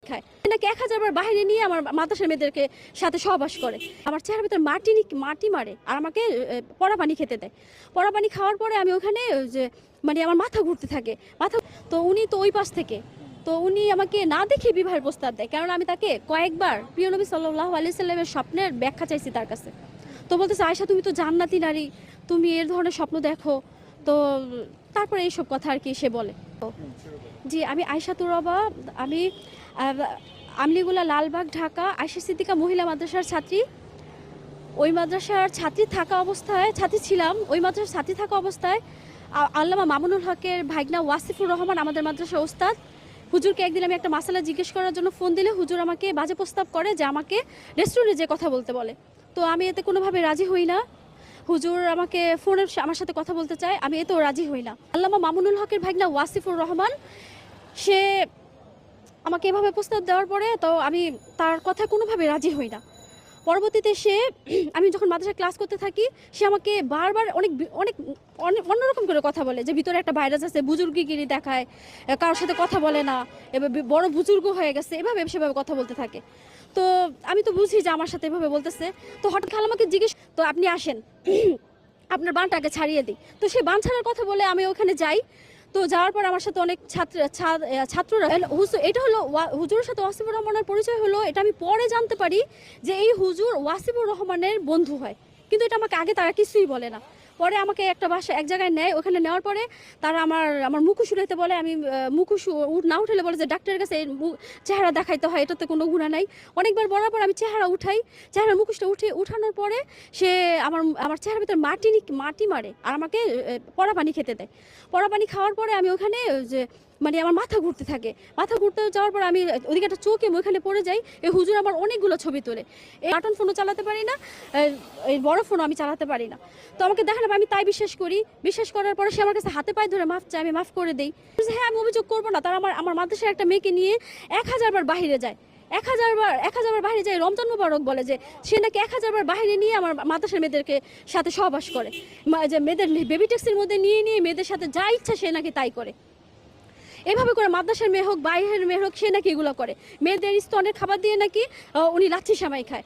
খায় নাকি 1000 বার বাইরে নিয়ে আমার মাদ্রাসার মেয়েদেরকে সাথে সহবাস করে, আমার চেহারার ভিতরে মাটি মারে আর আমাকে পড়া পানি খেতে দেয়। পড়া পানি খাওয়ার পরে আমি ওখানে যে মানে আমার মাথা ঘুরতে থাকে মাথা। তো উনি তো ওই পাশ থেকে, তো উনি আমাকে না দেখে বিবাহের প্রস্তাব দেয়, কারণ আমি তাকে কয়েকবার প্রিয় নবী সাল্লাল্লাহু আলাইহি সাল্লামের স্বপ্নের ব্যাখ্যা চাইছি তার কাছে। তো বলতেছে, আয়েশা তুমি তো জান্নাতি নারী, তুমি এর ধরনের স্বপ্ন দেখো। তো তারপরে এইসব কথা আর কি সে বলে। জি, আমি আয়েশা তুরাবা, আমি আমলিগুলা, লালবাগ, ঢাকা আয়েশা সিদ্দিকা মহিলা মাদ্রাসার ছাত্রী। ওই মাদ্রাসার ছাত্রী ছিলাম। ওই মাদ্রাসার ছাত্রী থাকা অবস্থায় আল্লামা মামুনুল হকের ভাগনা ওয়াসিফুর রহমান আমাদের মাদ্রাসার ওস্তাদ, হুজুরকে একদিন আমি একটা মাসালা জিজ্ঞেস করার জন্য ফোন দিলে হুজুর আমাকে বাজে প্রস্তাব করে যে আমাকে রেস্টুরেন্টে যে কথা বলতে বলে। তো আমি এতে কোনোভাবে রাজি হই না। হুজুর আমাকে ফোনে আমার সাথে কথা বলতে চায়, আমি এতেও রাজি হই না। আল্লামা মামুনুল হকের ভাগনা ওয়াসিফুর রহমান সে আমাকে এভাবে প্রস্তাব দেওয়ার পরে তো আমি তার কথা কোনোভাবে রাজি হই না। পরবর্তীতে সে আমি যখন মাদ্রাসায় ক্লাস করতে থাকি, সে আমাকে বারবার অনেক অনেক অন্যরকম করে কথা বলে যে ভিতরে একটা ভাইরাস আছে, বুজুর্গিগিরি দেখায়, কারোর সাথে কথা বলে না, এবার বড় বুজুর্গ হয়ে গেছে, এভাবে সেভাবে কথা বলতে থাকে। তো আমি তো বুঝি যে আমার সাথে এভাবে বলতেছে। তো হঠাৎ খালামাকে জিজ্ঞেস, তো আপনি আসেন আপনার বানটাকে ছাড়িয়ে দিই। তো সে বান ছাড়ার কথা বলে আমি ওখানে যাই। তো যাওয়ার পর আমার সাথে অনেক ছাত্ররা, এটা হলো হুজুরের সাথে ওয়াসিফুর রহমানের পরিচয় হলো, এটা আমি পরে জানতে পারি যে এই হুজুর ওয়াসিফুর রহমানের বন্ধু হয়, কিন্তু এটা আমাকে আগে তারা কিছুই বলে না। পরে আমাকে একটা এক জায়গায় নেয়, ওখানে নেওয়ার পরে তারা আমার মুখোশ উঠাইতে বলে। আমি মুখোশ না উঠালে বলে যে ডাক্তারের কাছে চেহারা দেখাইতে হয়, এটাতে কোনো গুণা নাই। অনেকবার বলার পর আমি চেহারা উঠাই, চেহারার মুখোশটা উঠানোর পরে সে আমার চেহারার ভিতরে মাটি মারে আর আমাকে পড়া পানি খেতে দেয়। পড়া পানি খাওয়ার পরে আমি ওখানে যে মানে আমার মাথা ঘুরতে থাকে। মাথা ঘুরতে যাওয়ার পর আমি ওদিকে একটা চোখে ওইখানে পড়ে যাই। এই হুজুর আমার অনেকগুলো ছবি তোলে। এই বাটন ফোনও চালাতে পারি না, এই বড় ফোনও আমি চালাতে পারি না। তো আমাকে দেখানো, আমি তাই বিশ্বাস করি। বিশ্বাস করার পরে সে আমার কাছে হাতে পায়ে ধরে মাফ চায়, আমি মাফ করে দিই। হ্যাঁ, আমি অভিযোগ করবো না। তারা আমার মাদ্রাসার একটা মেয়েকে নিয়ে 1000 বার বাহিরে যায়, 1000 বার বাইরে যায়। রমজান মুবারক বলে যে সে নাকি 1000 বার বাইরে নিয়ে আমার মাদ্রাসার মেয়েদেরকে সাথে সহবাস করে, যে মেয়েদের বেবি ট্যাক্সির মধ্যে নিয়ে মেয়েদের সাথে যা ইচ্ছা সে নাকি তাই করে। এভাবে করে মাদ্রাসার মেয়ে হোক বাইরের মেয়ে হোক, সে নাকি এগুলো করে। মেয়েদের স্তনের খাবার দিয়ে নাকি উনি লাচ্ছি সেমাই খায়।